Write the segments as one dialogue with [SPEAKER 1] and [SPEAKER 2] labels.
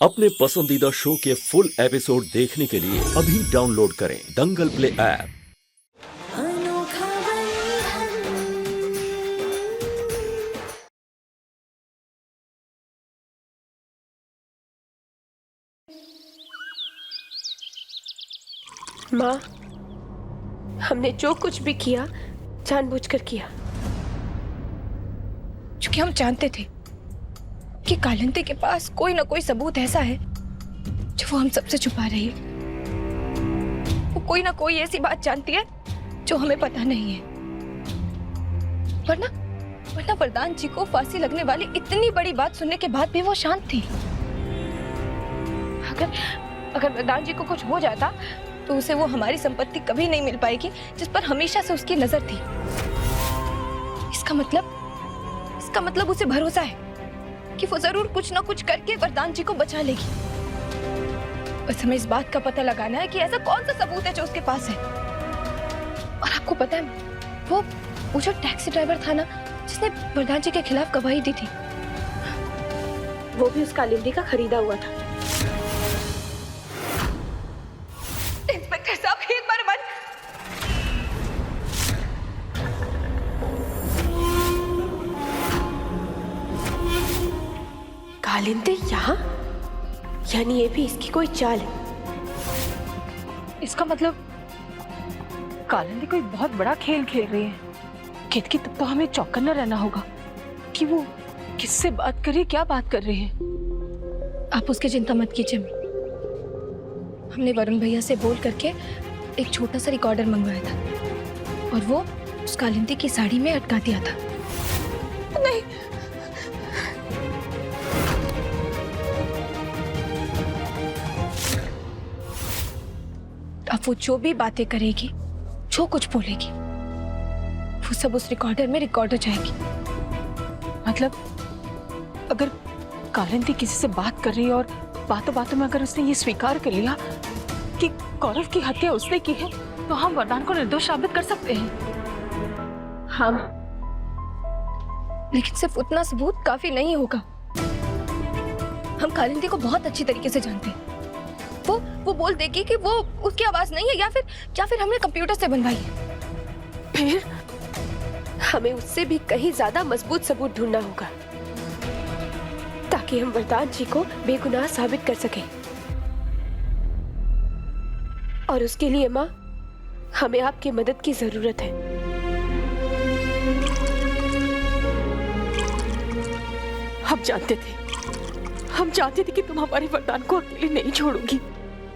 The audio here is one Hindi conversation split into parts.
[SPEAKER 1] अपने पसंदीदा शो के फुल एपिसोड देखने के लिए अभी डाउनलोड करें दंगल प्ले ऐप।
[SPEAKER 2] अनोखा बंधन।
[SPEAKER 3] माँ, हमने जो कुछ भी किया जानबूझकर किया,
[SPEAKER 4] क्योंकि हम जानते थे कि कालिंदी के पास कोई ना कोई सबूत ऐसा है जो वो हम सबसे छुपा रही है। वो कोई ना कोई ऐसी बात जानती है जो हमें पता नहीं है। वरना वरदान जी को फांसी लगने वाली इतनी बड़ी बात सुनने के बाद भी वो शांत थी। अगर वरदान जी को कुछ हो जाता तो उसे वो हमारी संपत्ति कभी नहीं मिल पाएगी जिस पर हमेशा से उसकी नजर थी। इसका मतलब उसे भरोसा है कि वो जरूर कुछ ना कुछ करके वरदान जी को बचा लेगी। बस हमें इस बात का पता लगाना है कि ऐसा कौन सा सबूत है जो उसके पास है। और आपको पता है वो जो टैक्सी ड्राइवर था ना जिसने वरदान जी के खिलाफ गवाही दी थी,
[SPEAKER 3] वो भी उस कालिंदी का खरीदा हुआ था।
[SPEAKER 4] इंस्पेक्टर साहब, एक बार मत।
[SPEAKER 3] कालिंदी यहाँ? यानी ये भी इसकी कोई चाल है।
[SPEAKER 5] इसका मतलब कालिंदी कोई बहुत बड़ा खेल खेल रही है। केतकी, तब तो हमें चौकन्ना रहना होगा कि वो किससे बात कर रही है, क्या बात कर रही है।
[SPEAKER 4] आप उसकी चिंता मत कीजिए। हमने वरुण भैया से बोल करके एक छोटा सा रिकॉर्डर मंगवाया था और वो उस कालिंदी की साड़ी में अटका दिया था। नहीं, अब वो जो भी बातें करेगी, जो कुछ बोलेगी, वो सब उस रिकॉर्डर में रिकॉर्ड हो जाएगी।
[SPEAKER 5] मतलब अगर कालिंदी किसी से बात कर रही है और बातों बातों में अगर उसने ये स्वीकार कर लिया कि कौरव की हत्या उसने की है, तो हम वरदान को निर्दोष साबित कर सकते हैं।
[SPEAKER 3] हम
[SPEAKER 4] लेकिन सिर्फ उतना सबूत काफी नहीं होगा। हम कालिंदी को बहुत अच्छी तरीके से जानते हैं। वो बोल देगी कि वो उसकी आवाज नहीं है या फिर हमने कंप्यूटर से बनवाई है।
[SPEAKER 3] फिर हमें उससे भी कहीं ज्यादा मजबूत सबूत ढूंढना होगा ताकि हम वरदान जी को बेगुनाह साबित कर सकें। और उसके लिए माँ, हमें आपकी मदद की जरूरत है। हम जानते थे कि तुम हमारे वरदान को अकेले नहीं छोड़ोगी।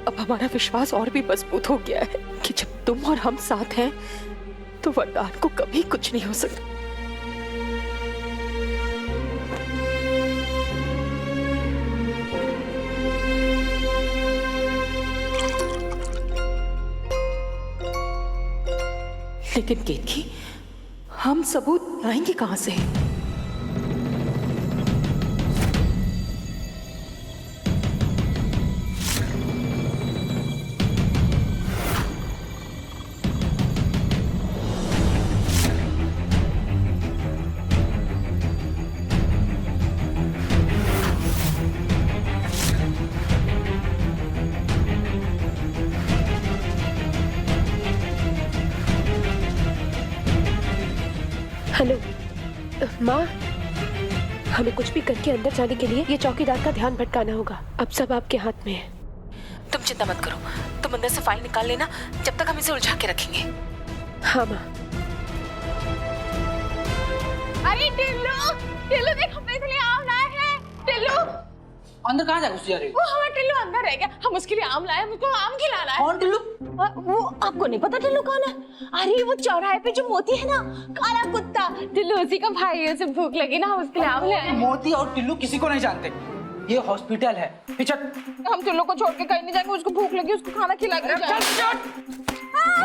[SPEAKER 3] अब हमारा विश्वास और भी मजबूत हो गया है कि जब तुम और हम साथ हैं तो वरदान को कभी कुछ नहीं हो सकता। लेकिन केतकी, हम सबूत लाएंगे कहां से? हेलो माँ, हमें कुछ भी करके अंदर जाने के लिए ये चौकीदार का ध्यान भटकाना होगा। अब सब आपके हाथ में है।
[SPEAKER 5] तुम चिंता मत करो, तुम अंदर से फाइल निकाल लेना, जब तक हम इसे उलझा के रखेंगे।
[SPEAKER 3] हाँ माँ।
[SPEAKER 4] अरे टिल्लू देख, हम इसके लिए आम लाए हैं। टिल्लू
[SPEAKER 6] अंदर कहाँ जा रही
[SPEAKER 4] वो हमारा टिल्लू अंदर रह गया। हम उसके लिए आम लाए हैं, हमको आम खिलाना है।
[SPEAKER 6] कौन टिल्लू?
[SPEAKER 4] वो आपको नहीं पता टिल्लू कौन है? अरे वो चौराहे पे जो मोती है ना, काला कुत्ता, टिल्लू उसी का भाई है। उसे भूख लगी ना, हम उसके लिए आम ले आए।
[SPEAKER 6] मोती और टिल्लू किसी को नहीं जानते, ये हॉस्पिटल है। पीछे
[SPEAKER 4] हम टिल्लू को छोड़ के कहीं नहीं जाएंगे। उसको भूख लगी, उसको खाना खिला के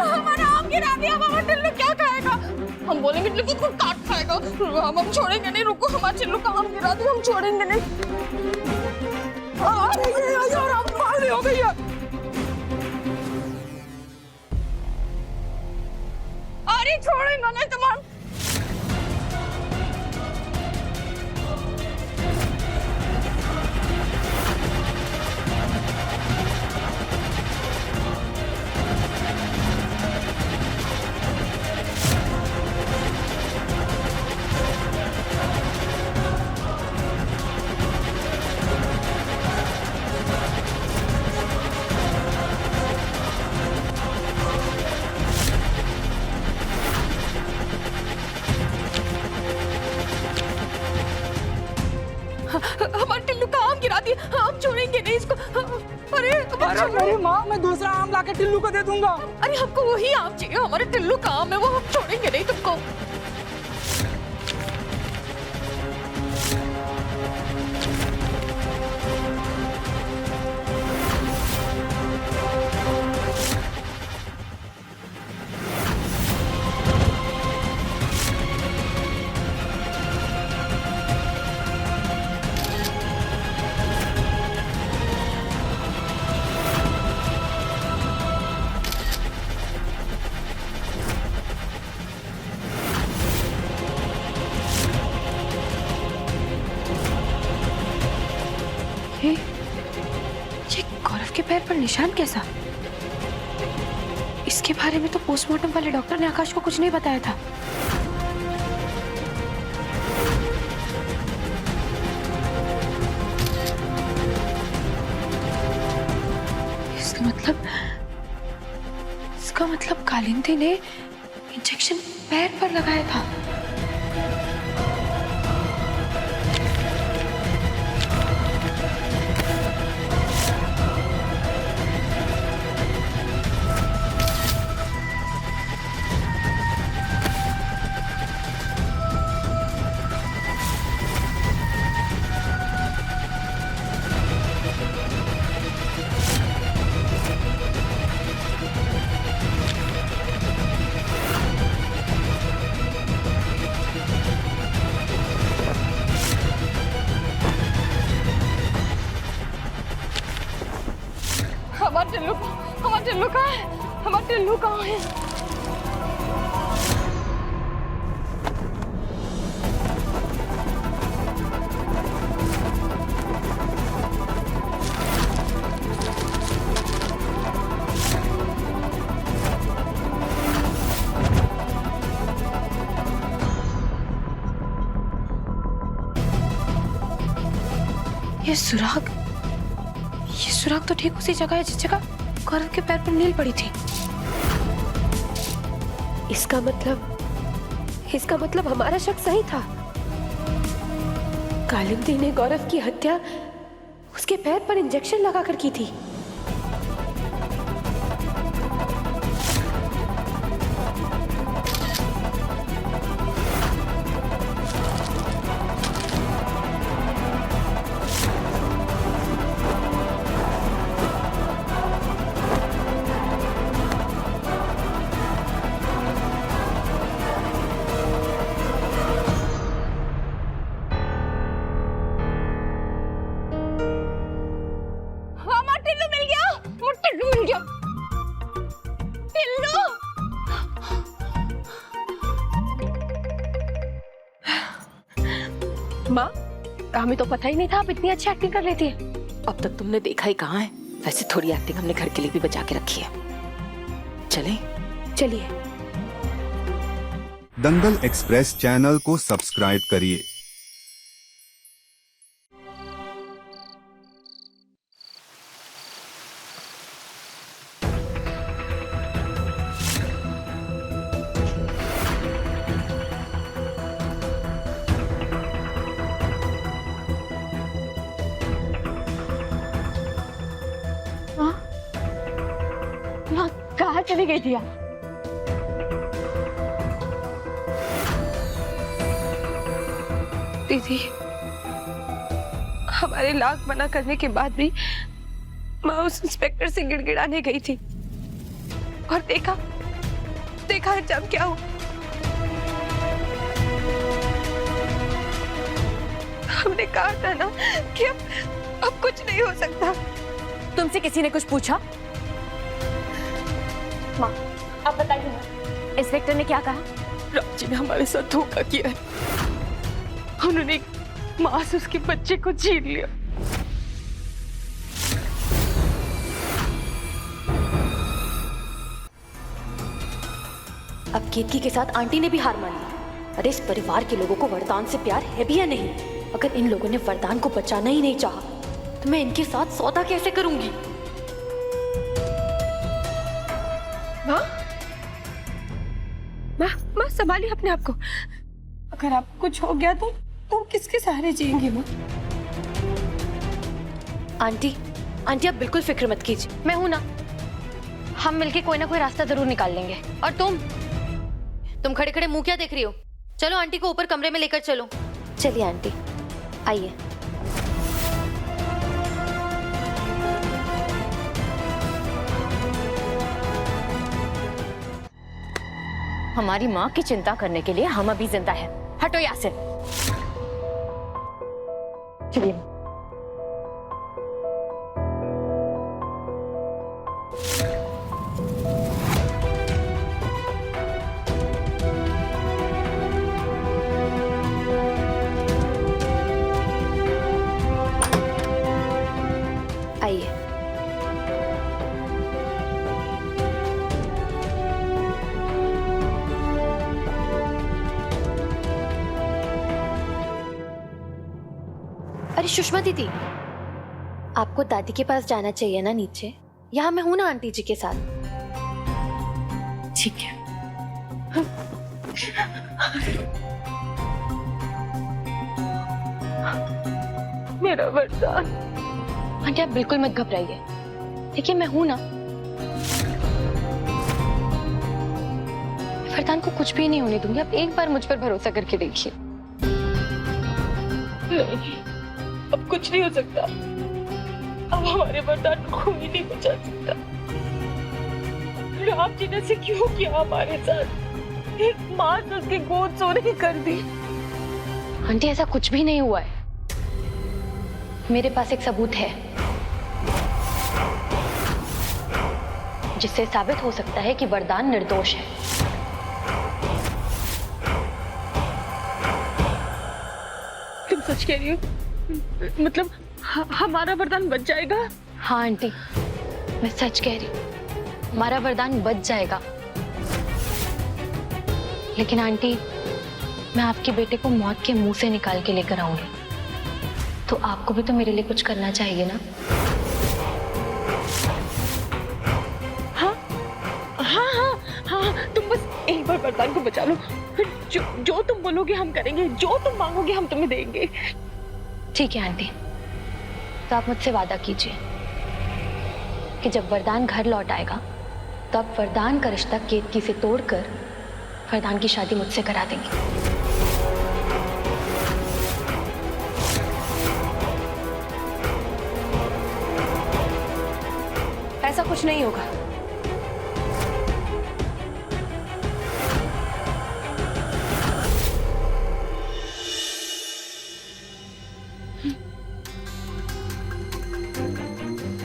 [SPEAKER 4] हमारा आम गिरा दिया। हमारा टिल्लू क्या खाएगा? हम बोलेंगे टिल्लू को काट खाएगा। हम छोड़ेंगे नहीं। रुको, हमारा टिल्लू का आम गिरा दिया, हम छोड़ेंगे नहीं।
[SPEAKER 6] हो गई है।
[SPEAKER 4] अरे छोड़ेंगे नहीं तुम्हारा।
[SPEAKER 3] हम छोड़ेंगे नहीं इसको। अरे हमारा,
[SPEAKER 6] अरे माँ, मैं दूसरा आम लाके टिल्लू को दे दूंगा।
[SPEAKER 3] अरे हमको वही आम चाहिए, हमारे टिल्लू का आम है वो, हम छोड़ेंगे नहीं तुमको।
[SPEAKER 4] ये गौरव के पैर पर निशान कैसा? इसके बारे में तो पोस्टमार्टम वाले डॉक्टर ने आकाश को कुछ नहीं बताया था। इसका मतलब कालिंदी ने इंजेक्शन पैर पर लगाया था।
[SPEAKER 3] हमारा टिल्लू कहाँ है? हमारा टिल्लू कहाँ है?
[SPEAKER 4] ये सुराग तो ठीक उसी जगह है जिस जगह गौरव के पैर पर नील पड़ी थी।
[SPEAKER 3] इसका मतलब हमारा शक सही था। कालिंदी ने गौरव की हत्या उसके पैर पर इंजेक्शन लगाकर की थी। माँ, हमें तो पता ही नहीं था आप इतनी अच्छी एक्टिंग कर लेती है। अब तक तुमने देखा ही कहाँ है। वैसे थोड़ी एक्टिंग हमने घर के लिए भी बचा के रखी है। चलिए।
[SPEAKER 7] दंगल एक्सप्रेस चैनल को सब्सक्राइब करिए।
[SPEAKER 3] कहाँ चली गई थी आप?
[SPEAKER 4] दीदी, हमारे लाख मना करने के बाद भी माँ उस इंस्पेक्टर से गिड़गिड़ाने गई थी और देखा जब क्या हुआ। हमने कहा था ना कि अब कुछ नहीं हो सकता।
[SPEAKER 3] तुमसे किसी ने कुछ पूछा? माँ, आप बताइए ना, इंस्पेक्टर ने क्या कहा?
[SPEAKER 5] राम जी ने हमारे साथ धोखा किया है। उन्होंने मां से उसके बच्चे को छीन लिया।
[SPEAKER 2] अब केतकी के साथ आंटी ने भी हार मान ली। अरे इस परिवार के लोगों को वरदान से प्यार है भी या नहीं? अगर इन लोगों ने वरदान को बचाना ही नहीं चाहा तो मैं इनके साथ सौदा कैसे करूंगी?
[SPEAKER 4] माँ संभालिए अपने आप को। अगर आपको कुछ हो गया तो किसके सहारे जिएंगी माँ?
[SPEAKER 2] आंटी आंटी आप बिल्कुल फिक्र मत कीजिए, मैं हूं ना। हम मिलके कोई ना कोई रास्ता जरूर निकाल लेंगे। और तुम खड़े खड़े मुंह क्या देख रही हो? चलो आंटी को ऊपर कमरे में लेकर चलो। चलिए आंटी आइए। हमारी माँ की चिंता करने के लिए हम अभी जिंदा हैं। हटो यहाँ से। चलिए। आइए। अरे सुषमा दीदी, आपको दादी के पास जाना चाहिए ना नीचे। यहाँ मैं हूं ना आंटी जी के साथ।
[SPEAKER 3] ठीक है। मेरा वरदान।
[SPEAKER 2] आंटी आप बिल्कुल मत घबराइए। देखिए मैं हूं ना। वरदान को कुछ भी नहीं होने दूंगी। आप एक बार मुझ पर भरोसा करके देखिए।
[SPEAKER 3] नहीं, अब कुछ नहीं हो सकता। अब हमारे वरदान को कोई नहीं बचा सकता। राम जी ने से क्यों किया हमारे साथ? एक माँ ने उसकी गोद सोने कर दी।
[SPEAKER 2] आंटी ऐसा कुछ भी नहीं हुआ है। मेरे पास एक सबूत है जिससे साबित हो सकता है कि वरदान निर्दोष है।
[SPEAKER 3] तुम सच कह रही हो? मतलब हमारा वरदान बच जाएगा?
[SPEAKER 2] हाँ आंटी, मैं सच कह रही हूँ। हमारा वरदान बच जाएगा। लेकिन आंटी, मैं आपके बेटे को मौत के मुंह से निकाल के लेकर आऊंगी। तो आपको भी तो मेरे लिए कुछ करना चाहिए ना?
[SPEAKER 3] हाँ हाँ हाँ हाँ, तुम बस एक बार वरदान को बचा लो। जो तुम बोलोगे हम करेंगे, जो तुम मांगोगे हम तुम्हें देंगे।
[SPEAKER 2] ठीक है आंटी, तो आप मुझसे वादा कीजिए कि जब वरदान घर लौट आएगा तब वरदान का रिश्ता केतकी से तोड़कर वरदान की शादी मुझसे करा देंगे।
[SPEAKER 3] ऐसा कुछ नहीं होगा।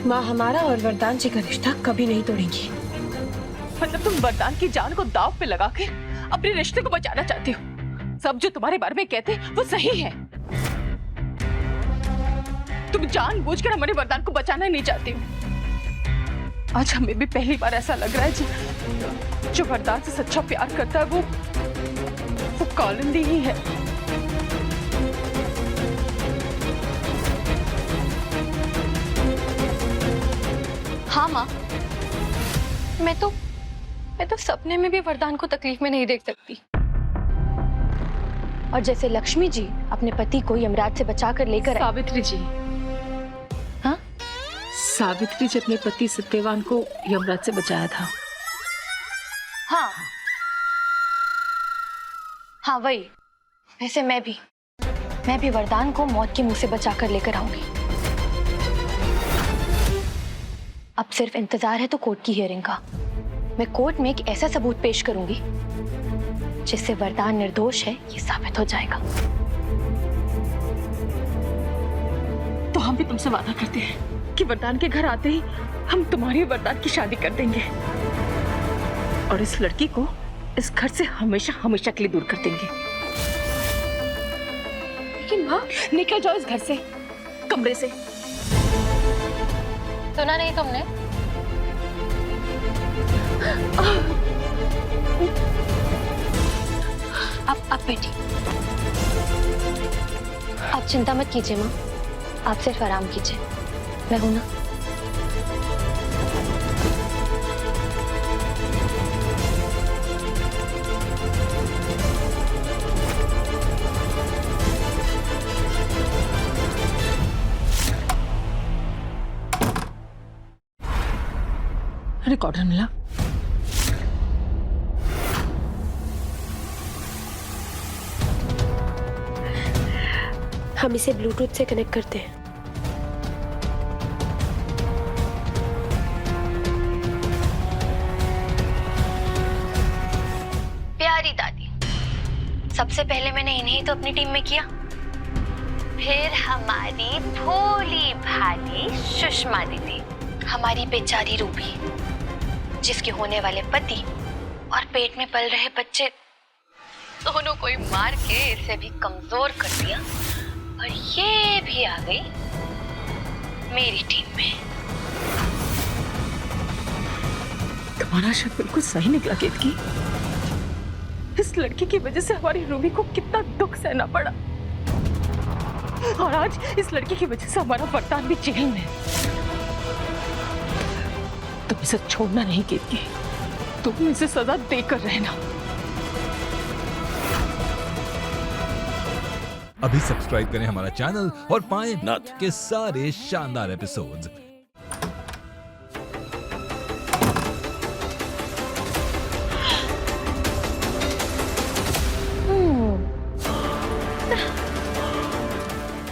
[SPEAKER 3] माँ हमारा और वरदान जी का रिश्ता कभी नहीं तोड़ेंगी। मतलब तुम वरदान की जान को दांव पे लगा के अपने रिश्ते को बचाना चाहती हो। सब जो तुम्हारे बारे में कहते वो सही है। तुम जानबूझकर हमारे वरदान को बचाना नहीं चाहती हो। आज हमें भी पहली बार ऐसा लग रहा है जो वरदान से सच्चा प्यार करता है वो कालिंदी ही है।
[SPEAKER 2] हाँ माँ, मैं तो सपने में भी वरदान को तकलीफ में नहीं देख सकती। और जैसे लक्ष्मी जी अपने पति को यमराज से बचाकर लेकर आई।
[SPEAKER 5] सावित्री जी।
[SPEAKER 2] हाँ?
[SPEAKER 5] सावित्री जी अपने पति सत्यवान को यमराज से बचाया था।
[SPEAKER 2] हाँ वही। वैसे मैं भी वरदान को मौत के मुंह से बचाकर लेकर आऊंगी। अब सिर्फ इंतजार है तो कोर्ट की हियरिंग का। मैं कोर्ट में एक ऐसा सबूत पेश करूंगी जिससे वरदान निर्दोष है ये साबित हो जाएगा।
[SPEAKER 5] तो हम भी तुमसे वादा करते हैं कि वरदान के घर आते ही हम तुम्हारी वरदान की शादी कर देंगे और इस लड़की को इस घर से हमेशा हमेशा के लिए दूर कर देंगे। लेकिन माँ, निकल जाओ इस घर से, कमरे से।
[SPEAKER 2] सुना नहीं तुमने? अब बैठी। आप चिंता मत कीजिए माँ, आप सिर्फ आराम कीजिए, मैं हूं ना।
[SPEAKER 5] रिकॉर्डर मिला।
[SPEAKER 3] हम इसे ब्लूटूथ से कनेक्ट करते हैं।
[SPEAKER 2] प्यारी दादी, सबसे पहले मैंने इन्हें ही तो अपनी टीम में किया, फिर हमारी भोली भाली सुषमा दीदी, हमारी बेचारी रूबी, जिसके होने वाले पति और पेट में पल रहे बच्चे दोनों को ही मार के इसे भी कमजोर कर दिया, और ये भी आ गई मेरी टीम में।
[SPEAKER 5] तुम्हारा शक बिल्कुल सही निकला केतकी। इस लड़की की वजह से हमारी रूबी को कितना दुख सहना पड़ा, और आज इस लड़की की वजह से हमारा वरदान भी जेल में। तुम इसे छोड़ना नहीं केतकी, तुम इसे सजा देकर रहना।
[SPEAKER 8] अभी सब्सक्राइब करें हमारा चैनल और पाएं
[SPEAKER 1] नथ
[SPEAKER 8] के सारे शानदार एपिसोड्स।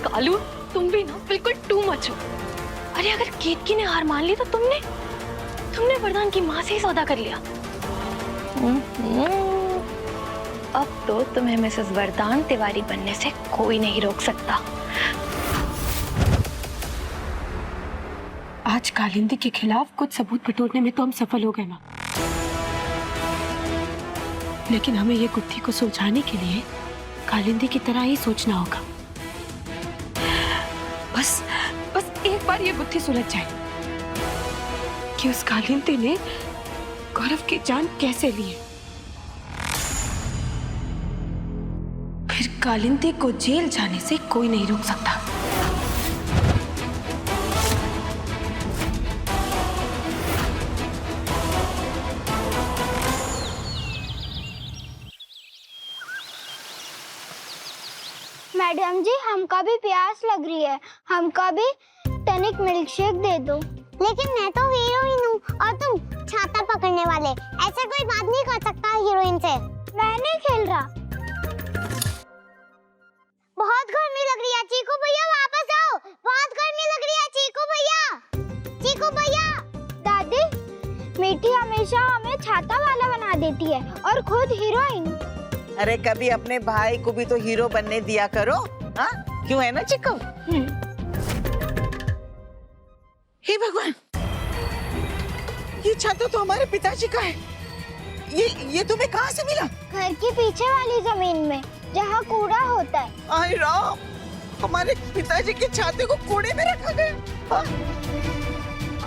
[SPEAKER 2] कालू, तुम भी ना बिल्कुल टू मच हो। अरे अगर केतकी ने हार मान ली तो तुमने वरदान की माँ से ही सौदा कर लिया। अब तो तुम्हें मिसेस वरदान तिवारी बनने से कोई नहीं रोक सकता।
[SPEAKER 3] आज कालिंदी के खिलाफ कुछ सबूत बटोरने में तो हम सफल हो गए माँ, लेकिन हमें ये गुत्थी को सुलझाने के लिए कालिंदी की तरह ही सोचना होगा। बस एक बार ये गुत्थी सुलझ जाए कि उस कालिंदी ने गौरव की जान कैसे ली है, फिर कालिंदी को जेल जाने से कोई नहीं रोक सकता।
[SPEAKER 9] मैडम जी, हमका भी प्यास लग रही है, हमका भी टनिक मिल्क शेक दे दो। लेकिन मैं तो हीरोइन हूँ और तुम छाता पकड़ने वाले, ऐसे कोई बात नहीं कर सकता हीरोइन से। मैं नहीं खेल रहा। बहुत गर्मी लग रही है, चीकू भैया वापस आओ, बहुत गर्मी लग रही है। चीकू भैया, चीकू भैया। दादी, मीठी हमेशा हमें छाता वाला बना देती है और खुद हीरोइन।
[SPEAKER 10] अरे कभी अपने भाई को भी तो हीरो बनने दिया करो, हाँ? क्यों है ना चिक्कू? हे भगवान, ये छाता तो हमारे पिताजी का है। ये तुम्हें कहाँ से मिला?
[SPEAKER 9] घर के पीछे वाली जमीन में, जहाँ कूड़ा होता है।
[SPEAKER 10] आय राम, हमारे पिताजी के छाते को कूड़े में रखा गया। हाँ?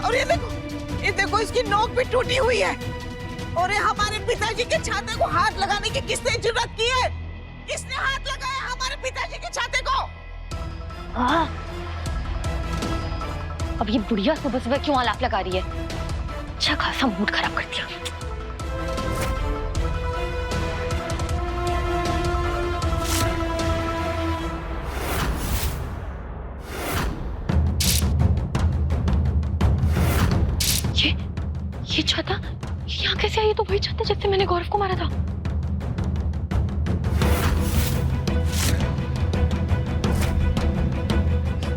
[SPEAKER 10] और ये देखो इसकी नोक भी टूटी हुई है। और ये हमारे पिताजी के छाते को हाथ लगाने की किसने जुर्रत की है? किसने हाथ लगाया हमारे पिताजी के छाते को?
[SPEAKER 2] अब ये बुढ़िया सुबह सुबह क्यों आलाप लगा रही है? अच्छा खासा मूड खराब कर दिया। ये छाता यहाँ कैसे आई? तो वही छाता जिससे मैंने गौरव को मारा था।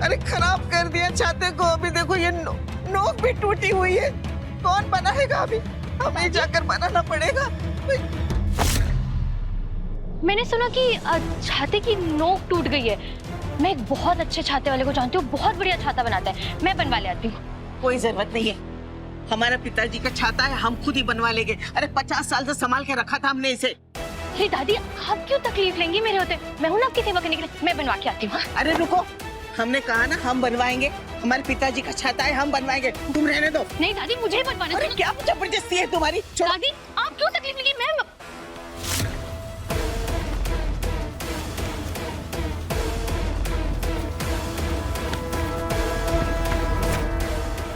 [SPEAKER 10] अरे खराब कर दिया छाते को। अभी देखो ये नोक भी टूटी हुई है। कौन बनाएगा? अभी हमें जाकर बनाना पड़ेगा।
[SPEAKER 2] मैंने सुना कि छाते की नोक टूट गई है। मैं एक बहुत अच्छे छाते वाले को जानती हूँ, बहुत बढ़िया छाता बनाता है। मैं बनवा ले आती हूँ।
[SPEAKER 10] कोई जरूरत नहीं है, हमारा पिताजी का छाता है, हम खुद ही बनवा लेंगे। अरे 50 साल से संभाल के रखा था हमने इसे।
[SPEAKER 2] हे दादी, आप क्यों तकलीफ लेंगी मेरे होते? मैं हूँ ना आपकी सेवा करने के लिए, मैं बनवा के आती हूँ।
[SPEAKER 10] अरे रुको, हमने कहा ना हम बनवाएंगे। हमारे पिताजी का छाता है, हम बनवाएंगे। तुम रहने दो।
[SPEAKER 2] नहीं दादी, मुझे ही बनवाना।
[SPEAKER 10] अरे क्या जबरदस्ती है तुम्हारी?
[SPEAKER 2] दादी, आप क्यों तकलीफ लेंगी? मैं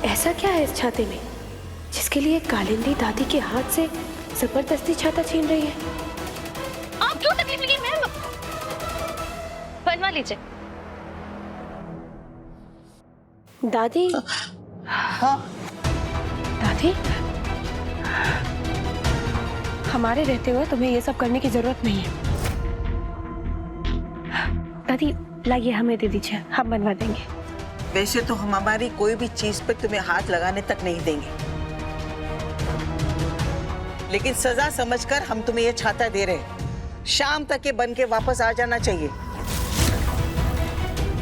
[SPEAKER 3] ऐसा क्या है इस छाते में जिसके लिए कालिंदी दादी के हाथ से जबरदस्ती छाता छीन रही है?
[SPEAKER 2] आप क्यों तकलीफ लेंगी? मैं बनवा लीजिए।
[SPEAKER 3] दादी,
[SPEAKER 10] हाँ
[SPEAKER 3] दादी,
[SPEAKER 4] हमारे रहते हुए तुम्हें ये सब करने की जरूरत नहीं है। दादी लाइए, हमें दे दीजिए, हम बनवा देंगे।
[SPEAKER 10] वैसे तो हम हमारी कोई भी चीज पे तुम्हें हाथ लगाने तक नहीं देंगे, लेकिन सजा समझकर हम तुम्हें ये छाता दे रहे हैं। शाम तक ये बन के वापस आ जाना चाहिए,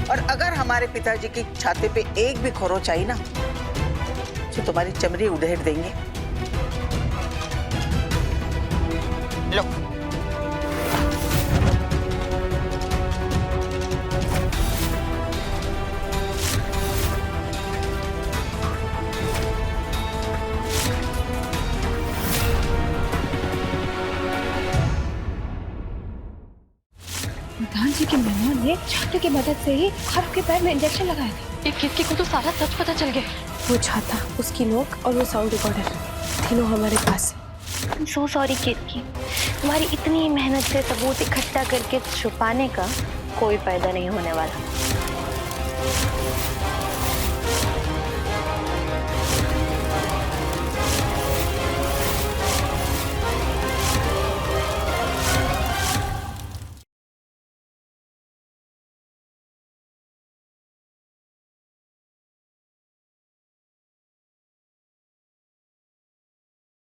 [SPEAKER 10] और अगर हमारे पिताजी की छाते पे एक भी खरोच आई ना तो तुम्हारी चमड़ी उधेड़ देंगे। लो।
[SPEAKER 4] प्रधान जी के मेहमान ने छाते की मदद से ही खर के पैर में इंजेक्शन लगाए थे।
[SPEAKER 2] एक किसकी को तो सारा सच पता चल गया।
[SPEAKER 4] वो छाता, उसकी नोक और वो साउंड रिकॉर्डर तीनों हमारे पास है।
[SPEAKER 2] सो सॉरी कीर्ति, तुम्हारी इतनी मेहनत से सबूत इकट्ठा करके छुपाने का कोई फायदा नहीं होने वाला।